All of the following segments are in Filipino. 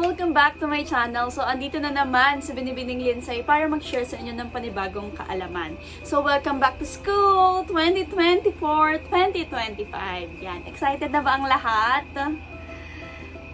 Welcome back to my channel. So, andito na naman si Binibining Linsay para mag-share sa inyo ng panibagong kaalaman. So, welcome back to school 2024-2025. Yan, excited na ba ang lahat?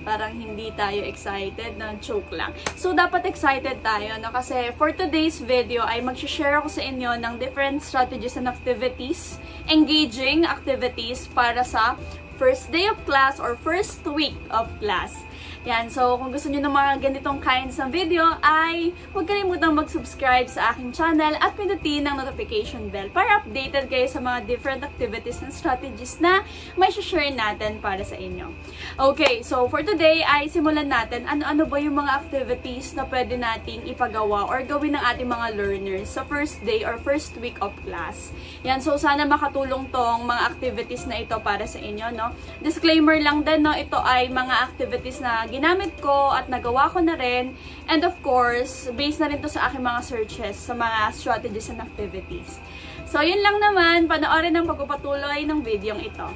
Parang hindi tayo excited, no? Joke lang. So, dapat excited tayo, no? Kasi for today's video ay mag-share ako sa inyo ng different strategies and activities, engaging activities para sa first day of class or first week of class. Yan, so kung gusto niyo ng mga ganitong kinds ng video ay huwag kalimutang mag-subscribe sa aking channel at pindutin ang notification bell para updated kayo sa mga different activities and strategies na may share natin para sa inyo. Okay, so for today ay simulan natin ano-ano ba yung mga activities na pwede nating ipagawa or gawin ng ating mga learners sa first day or first week of class. Yan, so sana makatulong tong mga activities na ito para sa inyo, no? Disclaimer lang din, no? Ito ay mga activities na ginamit ko at nagawa ko na rin. And of course, based na rin to sa aking mga searches sa mga strategies and activities. So, yun lang naman. Panoorin ang pagpapatuloy ng videong ito.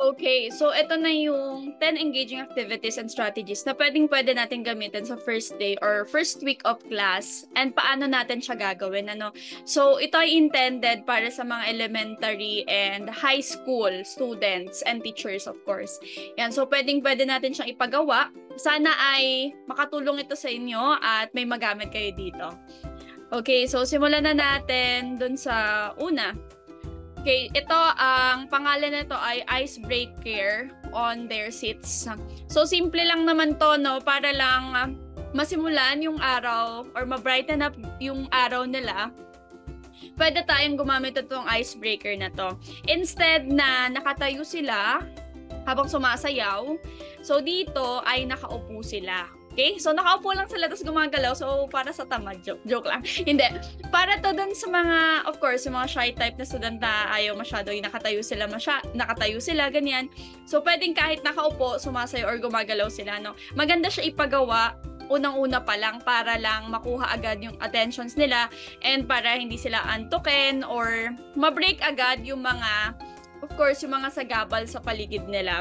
Okay, so ito na yung 10 engaging activities and strategies na pwede natin gamitin sa first day or first week of class and paano natin siya gagawin. Ano? So ito ay intended para sa mga elementary and high school students and teachers, of course. Yan, so pwede natin siyang ipagawa. Sana ay makatulong ito sa inyo at may magamit kayo dito. Okay, so simulan na natin dun sa una. Okay, ito, ang pangalan nito ay icebreaker on their seats. So, simple lang naman to, no? Para lang masimulan yung araw or ma-brighten up yung araw nila. Pwede tayong gumamit itong icebreaker na to. Instead na nakatayo sila habang sumasayaw, so dito ay nakaupo sila. Okay? So, nakaupo lang sila tapos gumagalaw. So, para sa tamad. Joke lang. Hindi. Para to dun sa mga, of course, yung mga shy type na student na ayaw masyado yung nakatayo sila, ganyan. So, pwedeng kahit nakaupo, sumasayo or gumagalaw sila, no? Maganda siya ipagawa unang-una pa lang para lang makuha agad yung attentions nila and para hindi sila antukin or ma-break agad yung mga, of course, yung mga sagabal sa paligid nila,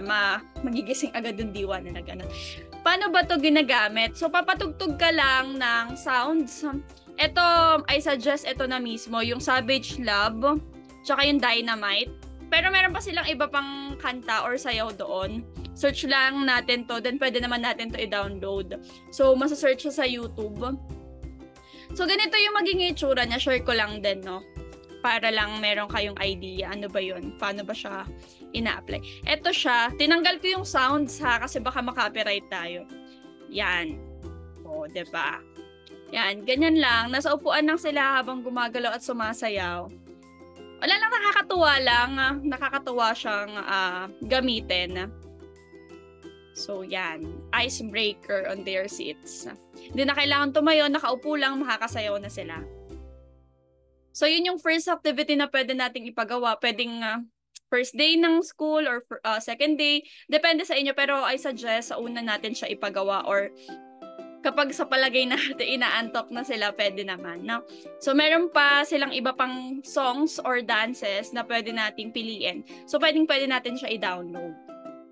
magigising agad yung diwa nila, ganun. Paano ba to ginagamit? So, papatugtog ka lang ng sounds. Ito, I suggest ito na mismo, yung Savage Love, tsaka yung Dynamite. Pero meron pa silang iba pang kanta or sayaw doon. Search lang natin to, then pwede naman natin to i-download. So, masasearch siya sa YouTube. So, ganito yung maging itsura niya. Share ko lang din, no? Para lang meron kayong idea. Ano ba yun? Paano ba siya ina-apply? Ito siya. Tinanggal ko yung sounds, ha? Kasi baka makopyright tayo. Yan. O, diba? Yan. Ganyan lang. Nasa upuan lang sila habang gumagalaw at sumasayaw. Wala lang, nakakatuwa lang. Nakakatuwa siyang gamitin. So, yan. Icebreaker on their seats. Hindi na kailangan tumayo. Nakaupo lang, makakasayaw na sila. So, yun yung first activity na pwede nating ipagawa. Pwedeng first day ng school or second day. Depende sa inyo. Pero I suggest sa una natin siya ipagawa or kapag sa palagay natin inaantok na sila, pwede naman. No? So, meron pa silang iba pang songs or dances na pwede nating piliin. So, pwede natin siya i-download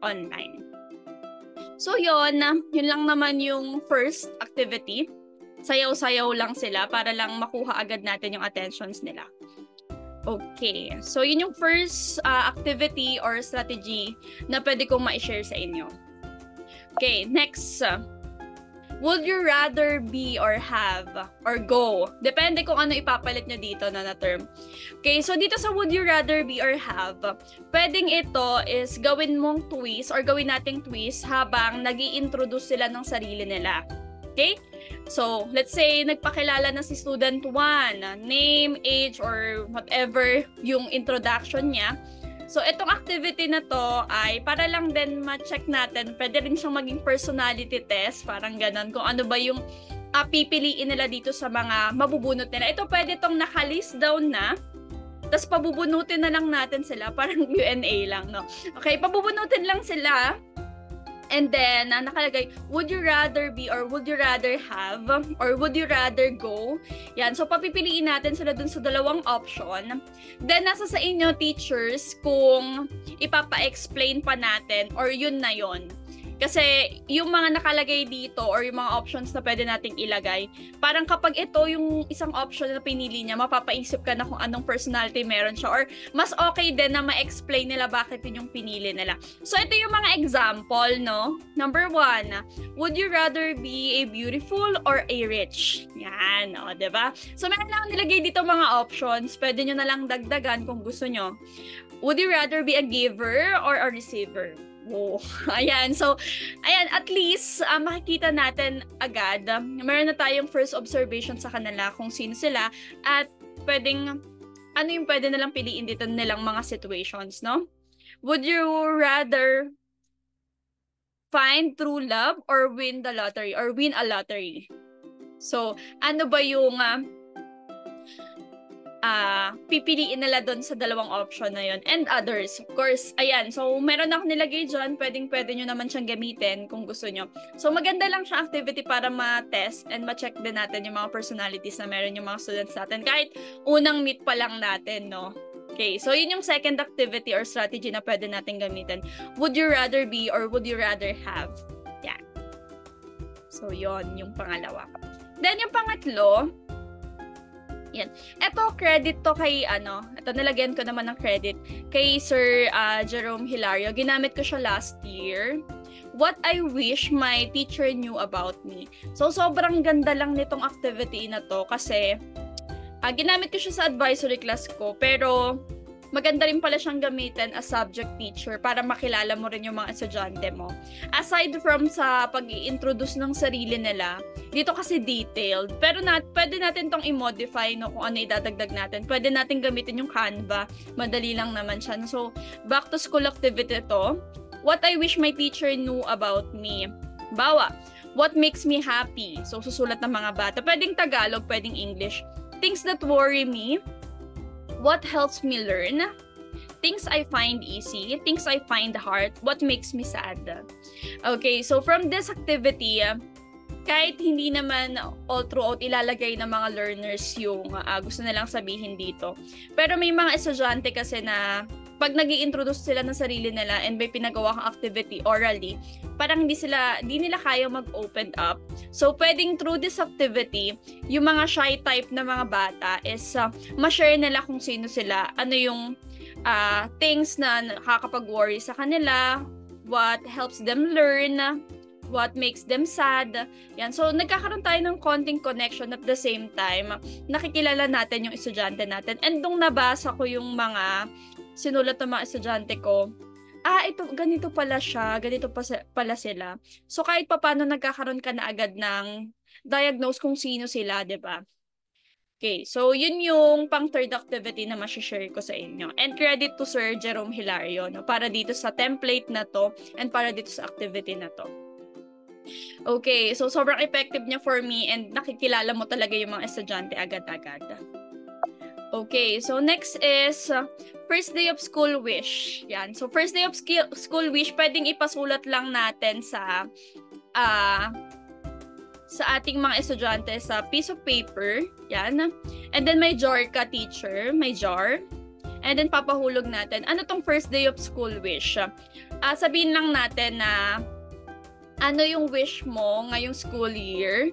online. So, yun lang naman yung first activity. Sayaw-sayaw lang sila para lang makuha agad natin yung attentions nila. Okay. So, yun yung first activity or strategy na pwede kong ma-share sa inyo. Okay. Next. Would you rather be or have or go? Depende kung ano ipapalit nyo dito na term. Okay. So, dito sa would you rather be or have, pwedeng ito is gawin mong twist or gawin nating twist habang nag-i-introduce sila ng sarili nila. Okay? So, let's say, nagpakilala na si student 1, name, age, or whatever yung introduction niya. So, itong activity na to ay para lang din ma-check natin. Pwede rin siyang maging personality test, parang ganun, kung ano ba yung pipiliin nila dito sa mga mabubunot nila. Ito pwede itong naka-list down na, tapos pabubunutin na lang natin sila, parang Q&A lang, no? Okay, pabubunutin lang sila. And then, nakalagay, would you rather be or would you rather have or would you rather go? Yan. So, papipiliin natin sila dun sa dalawang option. Then, nasa sa inyo, teachers, kung ipapa-explain pa natin or yun na yun. Kasi yung mga nakalagay dito or yung mga options na pwede nating ilagay, parang kapag ito yung isang option na pinili niya, mapapaisip ka na kung anong personality meron siya or mas okay din na ma-explain nila bakit yun yung pinili nila. So ito yung mga example, no? Number 1, would you rather be a beautiful or a rich? Yan, o, diba? So meron lang nilagay dito mga options, pwede nyo na lang dagdagan kung gusto nyo. Would you rather be a giver or a receiver? Oh, ayan. So, ayan, at least makikita natin agad. Meron na tayong first observation sa kanila kung sino sila at pwedeng, ano yung pwede nalang piliin dito nilang mga situations, no? Would you rather find true love or win the lottery or win a lottery? So, ano ba yung pipiliin nila doon sa dalawang option na yun and others, of course. Ayan, so meron ako nilagay dyan, pwede nyo naman siyang gamitin kung gusto nyo. So maganda lang siya activity para ma-test and ma-check din natin yung mga personalities na meron yung mga students natin kahit unang meet pa lang natin, no? Okay, so yun yung second activity or strategy na pwede natin gamitin. Would you rather be or would you rather have? Yan. So yun yung pangalawa. Then yung pangatlo, yan. Ito, credit to kay, ito nilagyan ko naman ng credit kay Sir Jerome Hilario. Ginamit ko siya last year. What I wish my teacher knew about me. So, sobrang ganda lang nitong activity na to kasi ginamit ko siya sa advisory class ko. Pero, maganda rin pala siyang gamitin as subject teacher para makilala mo rin yung mga estudyante mo. Aside from sa pag-i-introduce ng sarili nila, dito kasi detailed. Pero pwede natin tong i-modify, no, kung ano idadagdag natin. Pwede natin gamitin yung Canva. Madali lang naman siya. So, back to school activity to. What I wish my teacher knew about me. Bawa, what makes me happy? So, susulat ng mga bata. Pwedeng Tagalog, pwedeng English. Things that worry me. What helps me learn? Things I find easy. Things I find hard. What makes me sad? Okay, so from this activity, kahit hindi naman all throughout ilalagay ng mga learners yung gusto nilang sabihin dito. Pero may mga estudyante kasi na pag nag-i-introduce sila ng sarili nila and may pinagawa kang activity orally, parang di nila kaya mag-open up. So, pwedeng through this activity, yung mga shy type na mga bata is ma-share nila kung sino sila, ano yung things na nakakapag-worry sa kanila, what helps them learn, what makes them sad. Yan. So, nagkakaroon tayo ng konting connection at the same time, nakikilala natin yung estudyante natin. And nung nabasa ko yung mga sinulat ng mga estudyante ko, ito, ganito pala siya, ganito pala sila. So, kahit paano nagkakaroon ka na agad ng diagnose kung sino sila, di ba? Okay, so yun yung pang third activity na masishare ko sa inyo. And credit to Sir Jerome Hilario, no, para dito sa template na to and para dito sa activity na to. Okay, so sobrang effective niya for me and nakikilala mo talaga yung mga estudyante agad-agad. Okay, so next is first day of school wish. Yan. So first day of school wish, pwedeng ipasulat lang natin sa ating mga estudyante sa piece of paper. Yan. And then may jar ka, teacher. May jar. And then papahulog natin. Ano tong first day of school wish? Sabihin lang natin na ano yung wish mo ngayong school year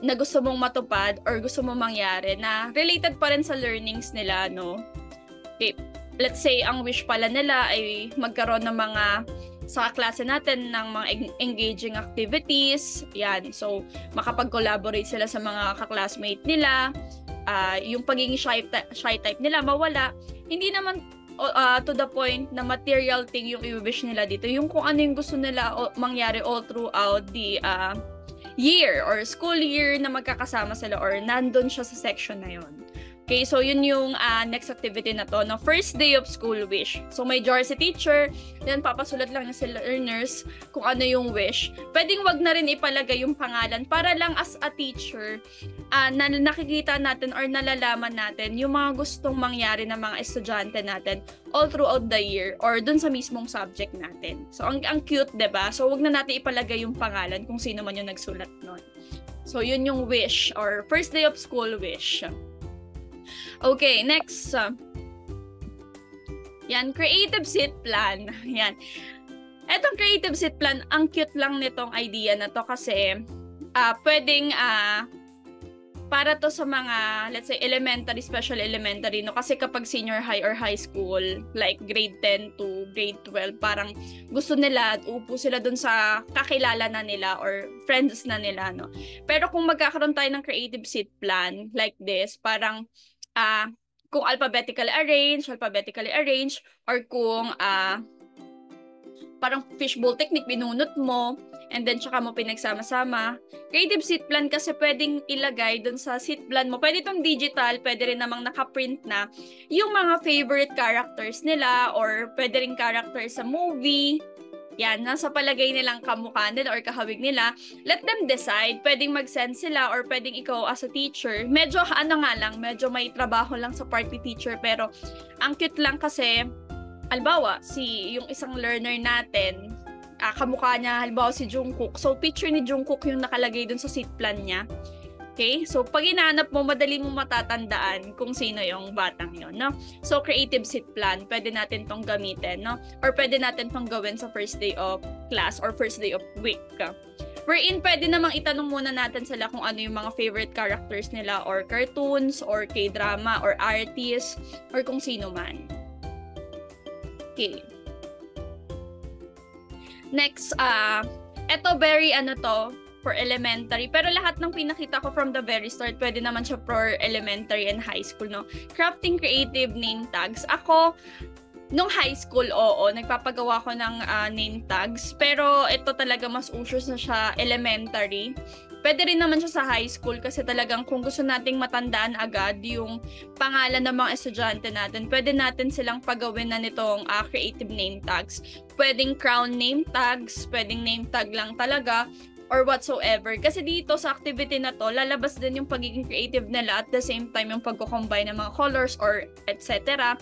na gusto mong matupad or gusto mong mangyari na related pa rin sa learnings nila, no? Okay, let's say ang wish pala nila ay magkaroon ng mga sa klase natin ng mga engaging activities. Yan, so makapag-collaborate sila sa mga kaklasmate nila. Yung pagiging shy type nila mawala. Hindi naman to the point na material thing yung i-wish nila dito. Yung kung ano yung gusto nila mangyari all throughout the year or school year na magkakasama sila or nandun siya sa section na yon. Okay, so yun yung next activity na to, no? First day of school wish. So may jar si teacher, then papasulat lang niya si learners kung ano yung wish. Pwedeng wag na rin ipalagay yung pangalan para lang as a teacher, na nakikita natin or nalalaman natin yung mga gustong mangyari ng mga estudyante natin all throughout the year or dun sa mismong subject natin. So ang cute, 'di ba? So wag na natin ipalagay yung pangalan kung sino man yung nagsulat nun. So yun yung wish or first day of school wish. Okay, next. Yan, creative seat plan. Yan. Etong creative seat plan, ang cute lang nitong idea na to kasi pwedeng para to sa mga, let's say, elementary, special elementary, no? Kasi kapag senior high or high school, like grade 10 to grade 12, parang gusto nila, upo sila dun sa kakilala na nila or friends na nila, no? Pero kung magkakaroon tayo ng creative seat plan, like this, parang kung alphabetically arranged, or kung parang fishbowl technique, binunot mo, and then tsaka mo pinagsama-sama. Creative seat plan kasi pwedeng ilagay dun sa seat plan mo. Pwede itong digital, pwede rin namang nakaprint na yung mga favorite characters nila, or pwede rin characters sa movie. Yan, nasa palagay nilang kamukha nila or kahawig nila. Let them decide. Pwedeng mag-send sila or pwedeng ikaw as a teacher. Medyo medyo may trabaho lang sa party teacher, pero ang cute lang kasi, halimbawa, yung isang learner natin, kamukha niya, halimbawa si Jungkook. So, picture ni Jungkook yung nakalagay dun sa seat plan niya. Okay? So, pag hinahanap mo, madali mo matatandaan kung sino yung batang yon, no? So, creative seat plan, pwede natin tong gamitin, no? Or pwede natin tong gawin sa first day of class or first day of week. Wherein, pwede namang itanong muna natin sila kung ano yung mga favorite characters nila or cartoons or K-drama or artists or kung sino man. Okay. Next, eto very for elementary. Pero lahat ng pinakita ko from the very start, pwede naman siya for elementary and high school, no? Crafting creative name tags. Ako, nung high school, nagpapagawa ko ng name tags. Pero ito talaga mas uso na siya elementary. Pwede rin naman siya sa high school kasi talagang kung gusto nating matandaan agad yung pangalan ng mga estudyante natin, pwede natin silang pagawin na nitong creative name tags. Pwedeng crown name tags, pwedeng name tag lang talaga, or whatsoever. Kasi dito sa activity na to, lalabas din yung pagiging creative nila at the same time yung pagko-combine ng mga colors or etc.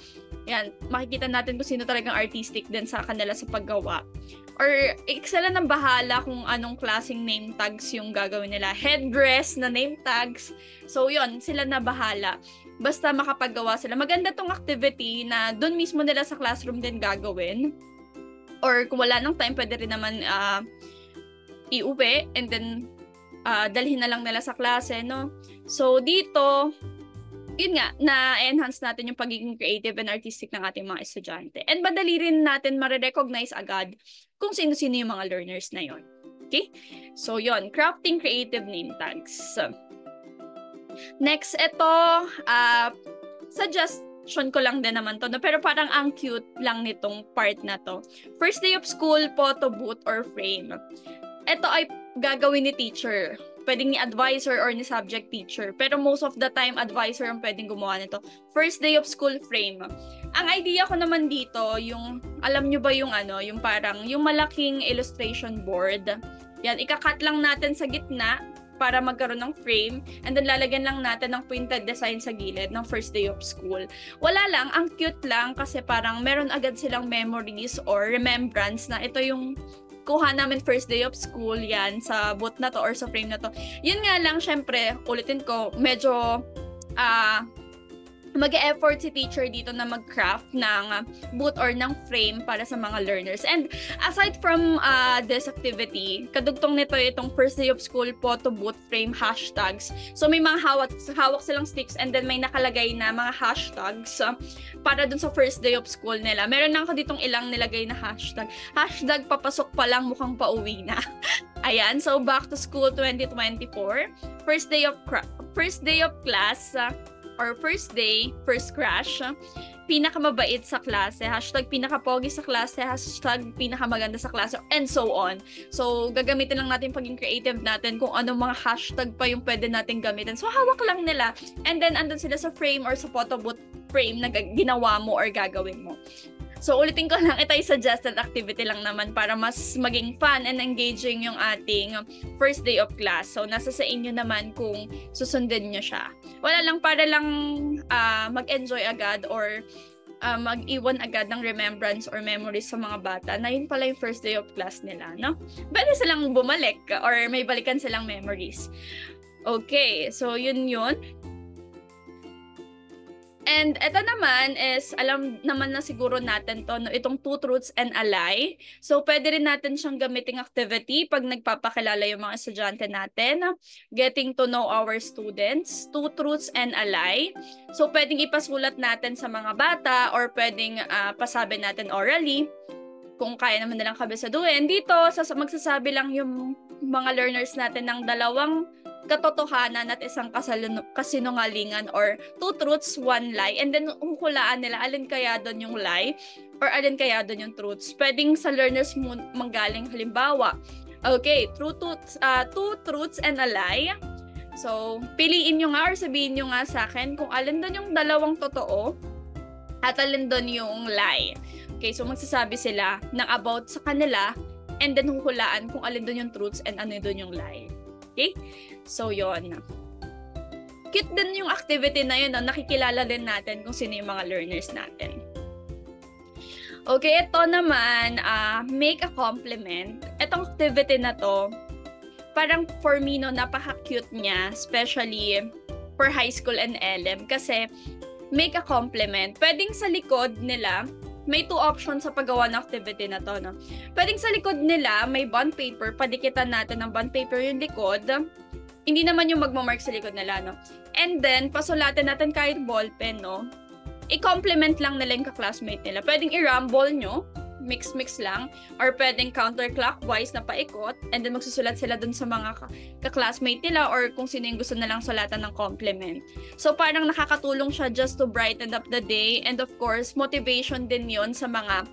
Yan, makikita natin kung sino talagang artistic din sa kanila sa paggawa. Or sila nang bahala kung anong klaseng name tags yung gagawin nila. Headdress na name tags. So yun, sila na bahala. Basta makapaggawa sila. Maganda tong activity na dun mismo nila sa classroom din gagawin. Or kung wala nang time, pwede rin naman iuwi and then dalhin na lang nila sa klase, no? So dito, yun nga, na-enhance natin yung pagiging creative and artistic ng ating mga estudyante. And madali rin natin ma-recognize agad kung sino-sino yung mga learners na yon. Okay? So yun, crafting creative name tags. Next, ito, suggestion ko lang din naman to, no? Pero parang ang cute lang nitong part na to. First day of school, photo booth or frame. Ito ay gagawin ni teacher. Pwedeng ni advisor or ni subject teacher. Pero most of the time, advisor ang pwedeng gumawa nito. First day of school frame. Ang idea ko naman dito, yung, alam nyo ba yung yung parang, yung malaking illustration board. Yan, ikakat lang natin sa gitna para magkaroon ng frame. And then lalagyan lang natin ng printed design sa gilid ng first day of school. Wala lang, ang cute lang kasi parang meron agad silang memories or remembrance na ito yung kuha namin first day of school, yan, sa booth na to or sa frame na to. Yun nga lang, syempre, ulitin ko, medyo mag-e-effort si teacher dito na mag-craft ng booth or ng frame para sa mga learners. And aside from this activity, kadugtong nito itong first day of school photo booth frame hashtags. So may mga hawak silang sticks and then may nakalagay na mga hashtags para dun sa first day of school nila. Meron lang ako ditong ilang nilagay na hashtag. Hashtag papasok pa lang, mukhang pauwi na. Ayan, so back to school 2024. First day of class, or first day, first crash. pinakamabait sa klase, hashtag pinakapogi sa klase, hashtag pinakamaganda sa klase, and so on. So, gagamitin lang natin paging creative natin kung anong mga hashtag pa yung pwede natin gamitin. So, hawak lang nila. And then, andun sila sa frame or sa photo booth frame na ginawa mo or gagawin mo. So, ulitin ko lang, ito ay suggested activity lang naman para mas maging fun and engaging yung ating first day of class. So, nasa sa inyo naman kung susundin nyo siya. Wala lang, para lang mag-enjoy agad or mag-iwan agad ng remembrance or memories sa mga bata na yun pala yung first day of class nila, no? Pwede silang bumalik or may balikan silang memories. Okay, so yun. And ito naman is, alam naman na siguro natin to, no, itong 2 truths and a lie. So, pwede rin natin siyang gamiting activity pag nagpapakilala yung mga estudyante natin. Getting to know our students, 2 truths and a lie. So, pwedeng ipasulat natin sa mga bata or pwedeng pasabi natin orally kung kaya naman nilang kabisaduhin. Dito, magsasabi lang yung mga learners natin ng 2 katotohanan at isang kasinungalingan or 2 truths, 1 lie. And then, huhulaan nila alin kaya doon yung lie or alin kaya doon yung truths. Pwedeng sa learners manggaling halimbawa. Okay, 2 truths and a lie. So, piliin nyo nga or sabihin nyo nga sa akin kung alin doon yung 2 totoo at alin doon yung lie. Okay, so magsasabi sila ng about sa kanila and then huhulaan kung alin doon yung truths and ano doon yung lie. Okay? So, yon. Cute din yung activity na yun. No? Nakikilala din natin kung sino yung mga learners natin. Okay, ito naman, make a compliment. Itong activity na to, parang for me, no, napaka-cute niya, especially for high school and LM. Kasi, make a compliment. Pwedeng sa likod nila, may 2 options sa paggawa ng activity na to, no? Pwedeng sa likod nila, may bond paper, padikitan natin ng bond paper yung likod. Hindi naman yung magmamark sa likod nila, no? And then, pasulatin natin kahit ballpen, no? I-compliment lang nila yung ka-classmate nila. Pwedeng i-rumble nyo, mix lang, or pwedeng counterclockwise na paikot, and then magsusulat sila dun sa mga ka-classmate nila or kung sino yung gusto nilang sulatan ng compliment. So, parang nakakatulong siya just to brighten up the day, and of course, motivation din yon sa mga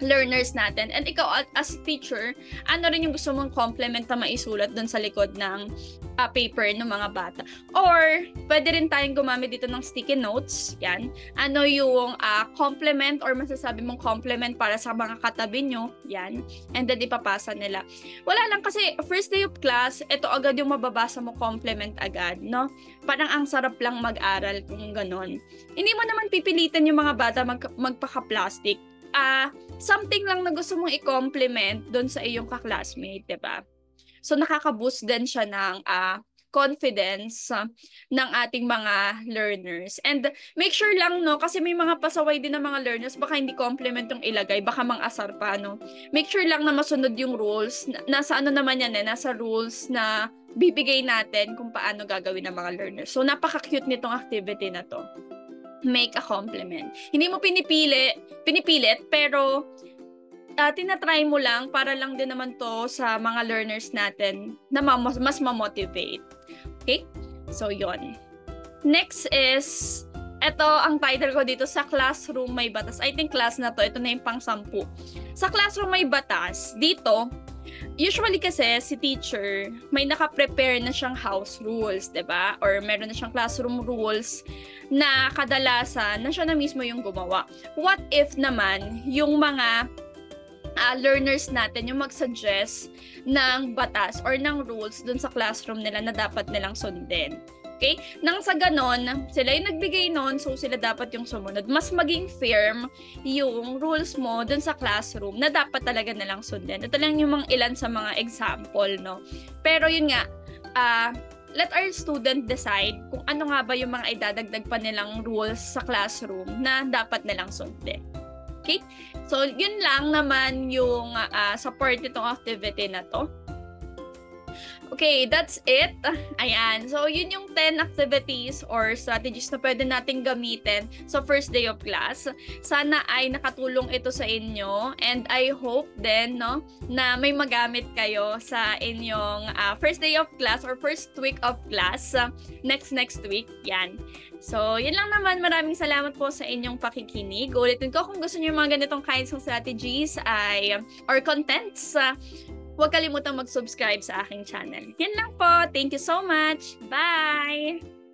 learners natin. And ikaw as teacher, ano rin yung gusto mong compliment na maisulat dun sa likod ng paper ng mga bata. Or, pwede rin tayong gumamit dito ng sticky notes. Yan. Ano yung compliment or masasabi mong compliment para sa mga katabi nyo. Yan. And then, ipapasa nila. Wala lang kasi, first day of class, ito agad yung mababasa mo compliment agad, no? Parang ang sarap lang mag-aral kung ganon. Hindi mo naman pipilitan yung mga bata magpaka-plastic. Something lang na gusto mong i-compliment doon sa iyong ka-classmate, diba? So, nakaka-boost din siya ng confidence ng ating mga learners. And make sure lang, no, kasi may mga pasaway din ng mga learners, baka hindi compliment yung ilagay, baka mang-asar pa, no? Make sure lang na masunod yung rules. Nasa ano naman yan, nasa rules na bibigay natin kung paano gagawin ng mga learners. So, napaka-cute nitong activity na to. Make a compliment. Hindi mo pinipilit, pero tinatry mo lang para lang din naman to sa mga learners natin na mas ma-motivate. Okay? So, yon. Next is, ito ang title ko dito, sa classroom may batas. I think class na to, ito na yung pang-10. Sa classroom may batas, dito, usually kasi si teacher, may naka-prepare na siyang house rules, 'di ba? Or meron na siyang classroom rules na kadalasan na siya na mismo yung gumawa. What if naman yung mga learners natin yung mag-suggest ng batas or ng rules dun sa classroom nila na dapat nilang sundin? Okay? Nang sa ganon, sila yung nagbigay nun, so sila dapat yung sumunod. Mas maging firm yung rules mo dun sa classroom na dapat talaga nilang sundin. Ito lang yung mga ilan sa mga example, no? Pero yun nga, let our student decide kung ano nga ba yung mga idadagdag pa nilang rules sa classroom na dapat nilang sundin. Okay? So, yun lang naman yung support itong activity na to. Okay, that's it. Ayan. So, yun yung 10 activities or strategies na pwede nating gamitin sa first day of class. Sana ay nakatulong ito sa inyo and I hope din, no, na may magamit kayo sa inyong first day of class or first week of class next week. Yan. So, yun lang naman. Maraming salamat po sa inyong pakikinig. Ulitin ko, kung gusto niyo yung mga ganitong kinds of strategies or contents, huwag kalimutang mag-subscribe sa aking channel. Yan lang po. Thank you so much. Bye!